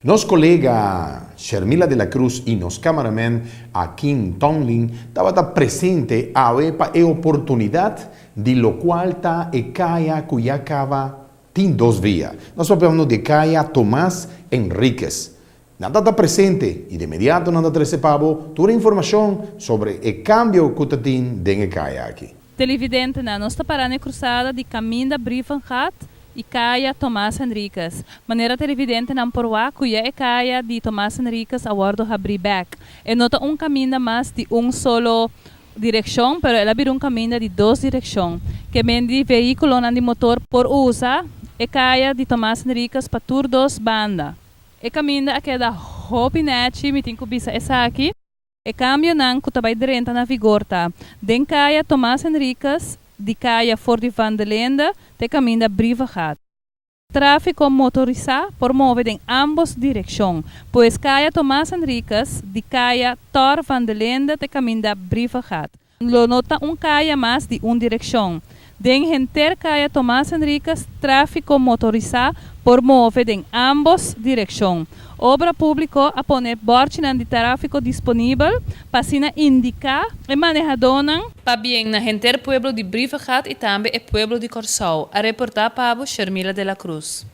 Nosso colega Shermila de la Cruz e nosso cameraman Akin Tomlin estava presente a oportunidade de lo qual está e caia Cuyacaba tem 2 vias. Nós falamos de caia Tomás Henriquez. Nada está presente e de imediato nada recebamos toda a informação sobre o cambio que tem dentro da caia aqui. Televidente, nós estamos parando cruzada de caminho da Brievengat e caia Tomás Henriquez. Maneira televidente não por lá, que é caia de Tomás Henriquez a bordo abrir back. E nota caminho mais de solo direção, pero ela vira caminho de 2 direções. Que vende veículo de motor por usa e caia de Tomás Henriquez para tur 2 banda. E caminho aqui da Hopinete, me tem que bisa essa aqui. E cambio não que vai direita na vigorta. Den caia Tomás Henriquez de caia Forte van de Lende, te caminho da Brievengat. Tráfico motorizado promove em ambas direções, pois caia Tomás Henriquez de caia Tor van de Lende, te caminho da Brievengat. Lo nota caia mais de direção. Den enter caia Tomás Henriquez, tráfico motorizado promove em ambas direções. Obra pública a poner bordinam de tráfico disponível para indicar e manejadora para bem na enter pueblo de Brievengat e também o pueblo de Corsau. A reportar para Shermila de la Cruz.